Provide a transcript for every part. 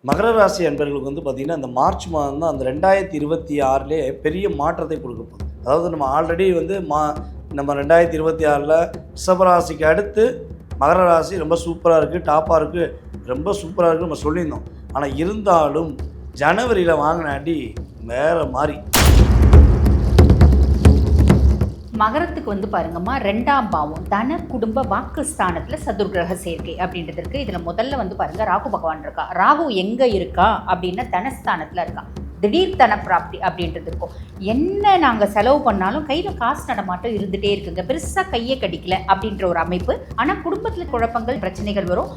மகர ராசி அன்பர்களுக்கு பார்த்திங்கன்னா அந்த மார்ச் மாதம் தான் அந்த 2026 பெரிய மாற்றத்தை கொடுக்க போகுது. அதாவது நம்ம ஆல்ரெடி நம்ம 2026 ரிஷபராசிக்கு அடுத்து மகர ராசி ரொம்ப சூப்பராக இருக்குது, டாப்பாக இருக்குது, ரொம்ப சூப்பராக இருக்குது நம்ம சொல்லியிருந்தோம். ஆனால் இருந்தாலும் ஜனவரியில் வாங்கின அடி வேறு மாதிரி. மகரத்துக்கு பாருங்கம்மா 2ஆம் பாவம் தன குடும்ப வாக்குஸ்தானத்தில் சதுர்கிரக சேர்க்கை அப்படின்றது இருக்குது. இதில் முதல்ல பாருங்கள் ராகு பகவான் இருக்கா. ராகு எங்கே இருக்கா அப்படின்னா தனஸ்தானத்தில் இருக்கா. திடீர் தன பிராப்தி அப்படின்றது இருக்கும். என்ன நாங்கள் செலவு பண்ணாலும் கையில் காசு நடமாட்டம் இருந்துகிட்டே இருக்குங்க. பெருசாக கையே கடிக்கல அப்படின்ற ஒரு அமைப்பு. ஆனால் குடும்பத்தில் குழப்பங்கள் பிரச்சனைகள் வரும்.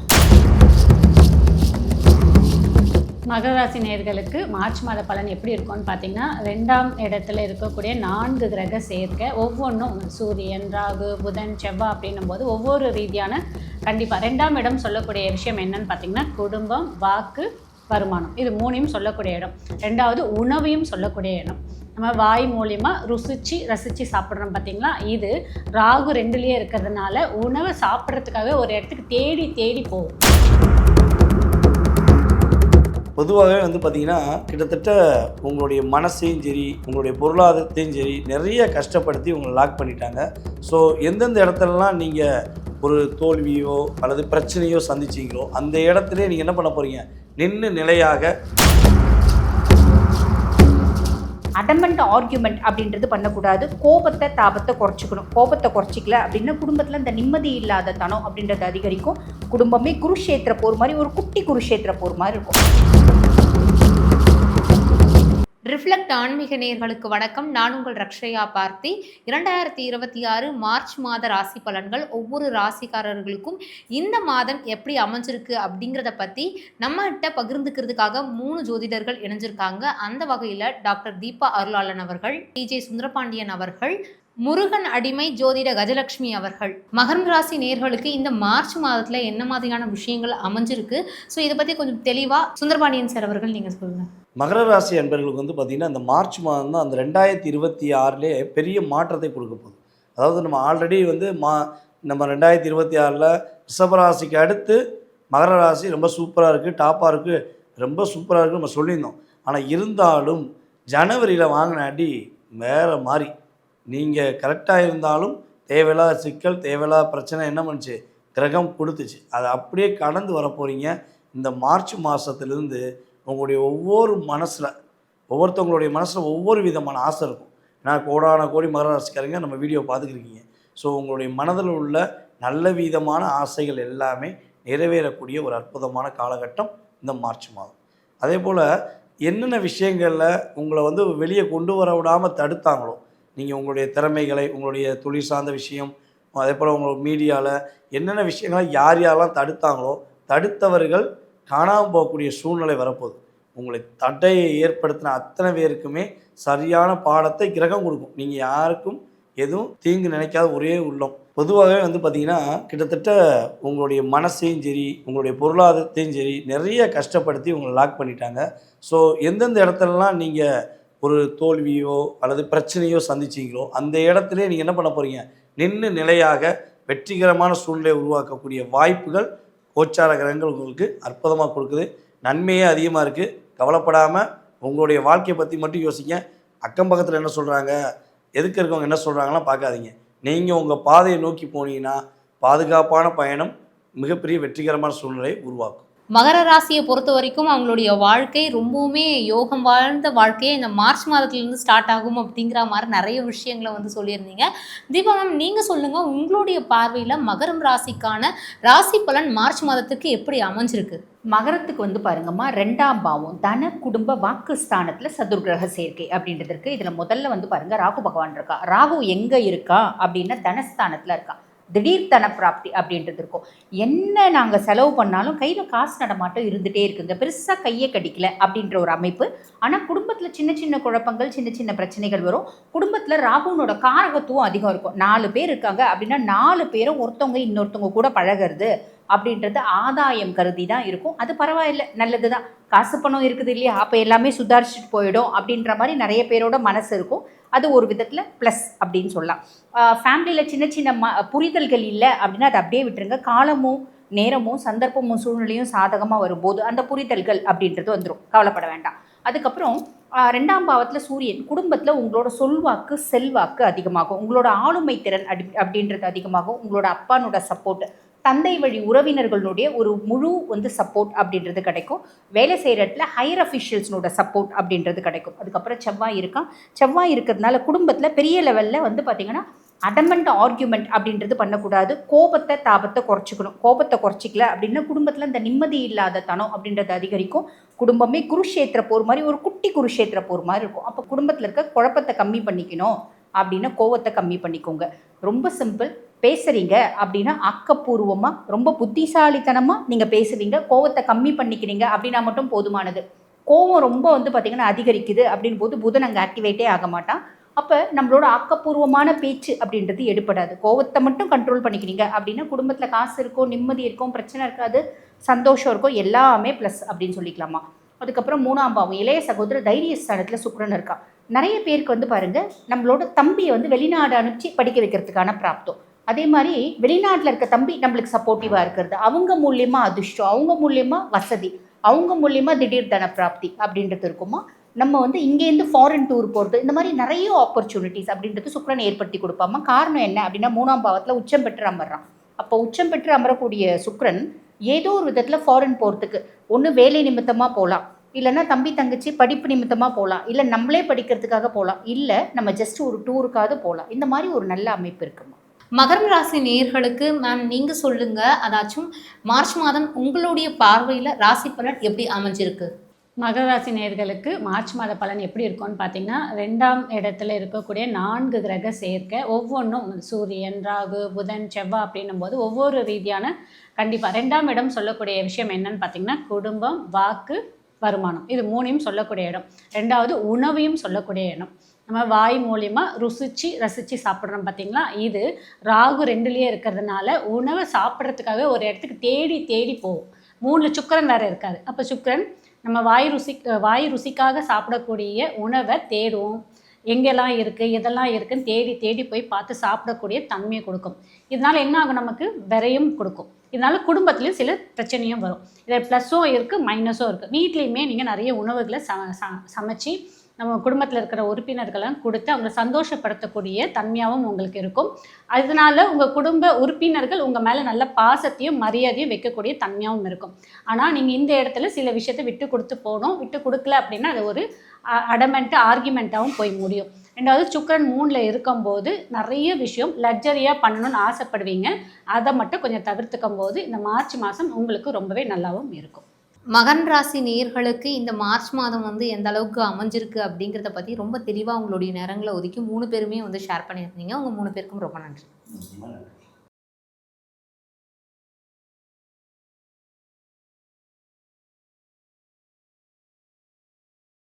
மகர ராசி நேயர்களுக்கு மார்ச் மாத பலன் எப்படி இருக்கும்னு பார்த்தீங்கன்னா, 2ஆம் இடத்துல இருக்கக்கூடிய 4 கிரக சேர்க்கை ஒவ்வொன்றும் சூரியன், ராகு, புதன், செவ்வாய் அப்படின்னும் போது ஒவ்வொரு ரீதியான கண்டிப்பாக 2ஆம் இடம் சொல்லக்கூடிய விஷயம் என்னன்னு பார்த்தீங்கன்னா, குடும்பம், வாக்கு, வருமானம், இது 3ஐயும் சொல்லக்கூடிய இடம். 2வது உணவையும் சொல்லக்கூடிய இடம். நம்ம வாய் மூலியமாக ரசித்து சாப்பிட்றோம் பார்த்தீங்களா. இது ராகு 2லேயே இருக்கிறதுனால உணவை சாப்பிட்றதுக்காக ஒரு இடத்துக்கு தேடி தேடி போகும். பொதுவாகவே பார்த்திங்கன்னா கிட்டத்தட்ட உங்களுடைய மனசையும் சரி, உங்களுடைய பொருளாதாரத்தையும் சரி நிறைய கஷ்டப்படுத்தி உங்களை லாக் பண்ணிட்டாங்க. ஸோ எந்தெந்த இடத்துலலாம் நீங்கள் ஒரு தோல்வியோ அல்லது பிரச்சனையோ சந்திச்சிங்களோ அந்த இடத்துல நீங்கள் என்ன பண்ண போகிறீங்க, நின்று நிலையாக அடமெண்ட் ஆர்கியூமெண்ட் அப்படின்றது பண்ணக்கூடாது. கோபத்தை தாபத்தை குறைச்சிக்கணும். கோபத்தை குறைச்சிக்கல அப்படின்னா குடும்பத்தில் இந்த நிம்மதி இல்லாத தனம் அப்படின்றது அதிகரிக்கும். குடும்பமே குருஷேத்திர போர் மாதிரி, ஒரு குட்டி குருஷேத்திர போர் மாதிரி இருக்கும். ரிஃப்ளெக்ட் ஆன்மீக நேயர்களுக்கு வணக்கம். நான் உங்கள் ரக்ஷயா பார்த்தி. 2026 மார்ச் மாத ராசி பலன்கள் ஒவ்வொரு ராசிக்காரர்களுக்கும் இந்த மாதம் எப்படி அமைஞ்சிருக்கு அப்படிங்கிறத பற்றி நம்மகிட்ட பகிர்ந்துக்கிறதுக்காக 3 ஜோதிடர்கள் இணைஞ்சிருக்காங்க. அந்த வகையில் டாக்டர் தீபா அருளாளன் அவர்கள், டிஜே சுந்தரபாண்டியன் அவர்கள், முருகன் அடிமை ஜோதிட கஜலட்சுமி அவர்கள். மகரம் ராசி நேயர்களுக்கு இந்த மார்ச் மாதத்தில் என்ன மாதிரியான விஷயங்கள் அமைஞ்சிருக்கு, ஸோ இதை பற்றி கொஞ்சம் தெளிவாக சுந்தரபாண்டியன் சார் அவர்கள் நீங்கள் சொல்லுங்கள். மகர ராசி அன்பர்களுக்கு பார்த்திங்கன்னா அந்த மார்ச் மாதம் தான் அந்த 2026 பெரிய மாற்றத்தை கொடுக்க போகுது. அதாவது நம்ம ஆல்ரெடி நம்ம 2026 ரிஷபராசிக்கு அடுத்து மகர ராசி ரொம்ப சூப்பராக இருக்குது, டாப்பாக இருக்குது, ரொம்ப சூப்பராக இருக்குது நம்ம சொல்லியிருந்தோம். ஆனால் இருந்தாலும் ஜனவரியில் வாங்கின அடி வேறு மாதிரி. நீங்கள் கரெக்டாக இருந்தாலும் தேவையில்லாத சிக்கல், தேவையில்லாத பிரச்சனை என்ன பண்ணுச்சு, கிரகம் கொடுத்துச்சு. அதை அப்படியே கடந்து வர போகிறீங்க. இந்த மார்ச் மாதத்துலேருந்து உங்களுடைய ஒவ்வொருத்தவங்களுடைய மனசில் ஒவ்வொரு விதமான ஆசை இருக்கும். ஏன்னா கோடான கோடி மகர ராசிக்காரங்க நம்ம வீடியோ பார்த்துக்கிருக்கீங்க. ஸோ உங்களுடைய மனதில் உள்ள நல்ல விதமான ஆசைகள் எல்லாமே நிறைவேறக்கூடிய ஒரு அற்புதமான காலகட்டம் இந்த மார்ச் மாதம். அதே போல் என்னென்ன விஷயங்களில் உங்களை வெளியே கொண்டு வர விடாமல் தடுத்தாங்களோ, நீங்கள் உங்களுடைய திறமைகளை, உங்களுடைய தொழில் சார்ந்த விஷயம், அதே போல் உங்களோட மீடியாவில் என்னென்ன விஷயங்களை யாரெல்லாம் தடுத்தாங்களோ தடுத்தவர்கள் காணாமல் போகக்கூடிய சூழ்நிலை வரப்போகுது. உங்களை தடையை ஏற்படுத்தின அத்தனை பேருக்குமே சரியான பாடத்தை கிரகம் கொடுக்கும். நீங்கள் யாருக்கும் எதுவும் தீங்கு நினைக்காத ஒரே உள்ளம். பொதுவாகவே பார்த்திங்கன்னா கிட்டத்தட்ட உங்களுடைய மனசையும் சரி, உங்களுடைய பொருளாதாரத்தையும் சரி நிறைய கஷ்டப்படுத்தி உங்களை லாக் பண்ணிட்டாங்க. ஸோ எந்தெந்த இடத்துலலாம் நீங்கள் ஒரு தோல்வியோ அல்லது பிரச்சனையோ சந்திச்சிங்களோ அந்த இடத்துல நீங்கள் என்ன பண்ண போகிறீங்க, நின்று நிலையாக வெற்றிகரமான சூழ்நிலையை உருவாக்கக்கூடிய வாய்ப்புகள் கோச்சார கிரகங்கள் உங்களுக்கு அற்புதமாக கொடுக்குது. நன்மையே அதிகமாக இருக்குது. கவலைப்படாமல் உங்களுடைய வாழ்க்கையை பற்றி மட்டும் யோசிங்க. அக்கம் பக்கத்தில் என்ன சொல்கிறாங்க, எதுக்கு இருக்கவங்க என்ன சொல்கிறாங்கலாம் பார்க்காதீங்க. நீங்கள் உங்கள் பாதையை நோக்கி போனீங்கன்னா பாதுகாப்பான பயணம் மிகப்பெரிய வெற்றிகரமான சூழ்நிலையை உருவாக்கும். மகர ராசியை பொறுத்த வரைக்கும் அவங்களுடைய வாழ்க்கை ரொம்பவுமே யோகம் வாழ்ந்த வாழ்க்கையை இந்த மார்ச் மாதத்துலேருந்து ஸ்டார்ட் ஆகும் அப்படிங்கிற மாதிரி நிறைய விஷயங்களை சொல்லியிருந்தீங்க. தீபா மேம், நீங்கள் சொல்லுங்கள், உங்களுடைய பார்வையில் மகரம் ராசிக்கான ராசி பலன் மார்ச் மாதத்துக்கு எப்படி அமைஞ்சிருக்கு? மகரத்துக்கு பாருங்கம்மா 2ஆம் பாவம் தன குடும்ப வாக்குஸ்தானத்தில் சதுர்கிரக சேர்க்கை அப்படின்றது இருக்குது. இதில் முதல்ல பாருங்கள் ராகு பகவான் இருக்கா. ராகு எங்கே இருக்கா அப்படின்னா தனஸ்தானத்தில் இருக்கா. திடீர் தன பிராப்தி அப்படின்றது இருக்கும். என்ன நாங்கள் செலவு பண்ணாலும் கையில் காசு நடமாட்டம் இருந்துகிட்டே இருக்குங்க. பெருசாக கையே கடிக்கல அப்படின்ற ஒரு அமைப்பு. ஆனால் குடும்பத்தில் சின்ன சின்ன குழப்பங்கள், சின்ன சின்ன பிரச்சனைகள் வரும். குடும்பத்தில் ராகுனோட காரகத்துவம் அதிகம் இருக்கும். 4 பேர் இருக்காங்க அப்படின்னா 4 பேரும் ஒருத்தவங்க இன்னொருத்தவங்க கூட பழகிறது அப்படின்றது ஆதாயம் கருதி தான் இருக்கும். அது பரவாயில்லை, நல்லது தான். காசு பணம் இருக்குது இல்லையா, அப்போ எல்லாமே சுதாரிச்சுட்டு போயிடும் அப்படின்ற மாதிரி நிறைய பேரோட மனசு இருக்கும். அது ஒரு விதத்தில் ப்ளஸ் அப்படின்னு சொல்லலாம். ஃபேமிலியில் சின்ன சின்ன புரிதல்கள் இல்லை அப்படின்னா அதை அப்படியே விட்டுருங்க. காலமும் நேரமும் சந்தர்ப்பமும் சூழ்நிலையும் சாதகமாக வரும்போது அந்த புரிதல்கள் அப்படின்றது வந்துடும், கவலைப்பட வேண்டாம். அதுக்கப்புறம் 2ஆம் பாவத்தில் சூரியன், குடும்பத்தில் உங்களோட சொல்வாக்கு செல்வாக்கு அதிகமாகும், உங்களோட ஆளுமை திறன் அப்படின்றது அதிகமாகும், உங்களோட அப்பானோட சப்போர்ட், தந்தை வழி உறவினர்களுடைய ஒரு முழு சப்போர்ட் அப்படின்றது கிடைக்கும். வேலை செய்கிற இடத்துல ஹையர் அஃபிஷியல்ஸ்னோட சப்போர்ட் அப்படின்றது கிடைக்கும். அதுக்கப்புறம் செவ்வாய் இருக்கிறதுனால குடும்பத்தில் பெரிய லெவலில் பார்த்திங்கன்னா அடமெண்ட் ஆர்கியூமெண்ட் அப்படின்றது பண்ணக்கூடாது. தாபத்தை குறைச்சிக்கணும். கோபத்தை குறைச்சிக்கல அப்படின்னா குடும்பத்தில் இந்த நிம்மதி இல்லாத தனம் அப்படின்றது அதிகரிக்கும். குடும்பமே குருஷேத்திர போர் மாதிரி, ஒரு குட்டி குருஷேத்திர போர் மாதிரி இருக்கும். அப்போ குடும்பத்தில் இருக்க குழப்பத்தை கம்மி பண்ணிக்கணும் அப்படின்னா கோவத்தை கம்மி பண்ணிக்கோங்க. ரொம்ப சிம்பிள். பேசுகிறீங்க அப்படின்னா ஆக்கப்பூர்வமாக ரொம்ப புத்திசாலித்தனமாக நீங்கள் பேசுவீங்க. கோவத்தை கம்மி பண்ணிக்கிறீங்க அப்படின்னா மட்டும் போதுமானது. கோவம் ரொம்ப பார்த்திங்கன்னா அதிகரிக்குது அப்படின் போது புதன் அங்கே ஆக்டிவேட்டே ஆக மாட்டான். அப்போ நம்மளோட ஆக்கப்பூர்வமான பேச்சு அப்படின்றது எடுப்படாது. கோவத்தை மட்டும் கண்ட்ரோல் பண்ணிக்கிறீங்க அப்படின்னா குடும்பத்தில் காசு இருக்கும், நிம்மதி இருக்கும், பிரச்சனை இருக்காது, சந்தோஷம் இருக்கும், எல்லாமே ப்ளஸ் அப்படின்னு சொல்லிக்கலாமா. அதுக்கப்புறம் 3ஆம் பாவம் இளைய சகோதர தைரியஸ்தானத்தில் சுக்கிரன் இருக்கா. நிறைய பேருக்கு பாருங்கள், நம்மளோட தம்பியை வெளிநாடு அனுப்பிச்சு படிக்க வைக்கிறதுக்கான பிராப்தம். அதே மாதிரி வெளிநாட்டில் இருக்க தம்பி நம்மளுக்கு சப்போர்ட்டிவாக இருக்கிறது, அவங்க மூலியமாக அதிர்ஷ்டம், அவங்க மூலியமாக வசதி, அவங்க மூலியமாக திடீர் தன பிராப்தி அப்படின்றது இருக்குமா. நம்ம இங்கேருந்து ஃபாரின் டூர் போகிறது, இந்த மாதிரி நிறைய ஆப்பர்ச்சுனிட்டிஸ் அப்படின்றது சுக்கிரன் ஏற்படுத்தி கொடுப்பாமா. காரணம் என்ன அப்படின்னா 3ஆம் பாவத்தில் உச்சம் பெற்று அமர்றான். அப்போ உச்சம் பெற்று அமரக்கூடிய சுக்கிரன் ஏதோ ஒரு விதத்தில் ஃபாரின் போகிறதுக்கு, ஒன்று வேலை நிமித்தமாக போகலாம், இல்லைன்னா தம்பி தங்கச்சி படிப்பு நிமித்தமாக போகலாம், இல்லை நம்மளே படிக்கிறதுக்காக போகலாம், இல்லை நம்ம ஜஸ்ட் ஒரு டூருக்காவது போகலாம். இந்த மாதிரி ஒரு நல்ல அமைப்பு இருக்குமா. மகரம் ராசி நேயர்களுக்கு மேம் நீங்கள் சொல்லுங்கள், அதாச்சும் மார்ச் மாதம் உங்களுடைய பார்வையில் ராசி பலன் எப்படி அமைஞ்சிருக்கு? மகர ராசி நேயர்களுக்கு மார்ச் மாத பலன் எப்படி இருக்கும்னு பார்த்தீங்கன்னா, 2ஆம் இடத்துல இருக்கக்கூடிய 4 கிரக சேர்க்கை, ஒவ்வொன்றும் சூரியன், ராகு, புதன், செவ்வாய் அப்படின்னும் போது ஒவ்வொரு ரீதியான கண்டிப்பாக 2ஆம் இடம் சொல்லக்கூடிய விஷயம் என்னன்னு பார்த்தீங்கன்னா, குடும்பம், வாக்கு, வருமானம், இது 3ஐயும் சொல்லக்கூடிய இடம். 2வது உணவையும் சொல்லக்கூடிய இடம். நம்ம வாய் மூலியமாக ரசித்து சாப்பிட்றோம் பார்த்தீங்களா. இது ராகு 2லேயே இருக்கிறதுனால உணவை சாப்பிட்றதுக்காக ஒரு இடத்துக்கு தேடி தேடி போகும். 3ல் சுக்கிரன் வேறு இருக்காது. அப்போ சுக்கிரன் நம்ம வாய் ருசிக்காக சாப்பிடக்கூடிய உணவை தேடுவோம், எங்கெல்லாம் இருக்குது எதெல்லாம் இருக்குதுன்னு தேடி தேடி போய் பார்த்து சாப்பிடக்கூடிய தன்மையை கொடுக்கும். இதனால் என்ன ஆகும், நமக்கு விரையும் கொடுக்கும். இதனால் குடும்பத்துலேயும் சில பிரச்சனையும் வரும். இதில் ப்ளஸ்ஸும் இருக்குது, மைனஸும் இருக்குது. வீட்லேயுமே நீங்கள் நிறைய உணவுகளை சமைச்சு நம்ம குடும்பத்தில் இருக்கிற உறுப்பினர்களெலாம் கொடுத்து அவங்களை சந்தோஷப்படுத்தக்கூடிய தன்மையாகவும் உங்களுக்கு இருக்கும். அதனால உங்கள் குடும்ப உறுப்பினர்கள் உங்கள் மேலே நல்ல பாசத்தையும் மரியாதையும் வைக்கக்கூடிய தன்மையாகவும் இருக்கும். ஆனால் நீங்கள் இந்த இடத்துல சில விஷயத்தை விட்டு கொடுத்து போகணும். விட்டு கொடுக்கல அப்படின்னா அது ஒரு ஆர்கியூமெண்ட்டாகவும் போய் முடியும். 2வது சுக்கிரன் 3ல் இருக்கும்போது நிறைய விஷயம் லக்ஸரியாக பண்ணணும்னு ஆசைப்படுவீங்க. அதை மட்டும் கொஞ்சம் தவிர்த்துக்கும் போது இந்த மார்ச் மாதம் உங்களுக்கு ரொம்பவே நல்லாவும் இருக்கும். மகன் ராசி நேயர்களுக்கு இந்த மார்ச் மாதம் எந்த அளவுக்கு அமைஞ்சிருக்கு அப்படிங்கிறத பற்றி ரொம்ப தெளிவாக உங்களுடைய நேரங்களை ஒதுக்கி 3 பேருமே ஷேர் பண்ணியிருந்தீங்க. உங்கள் 3 பேருக்கும் ரொம்ப நன்றி.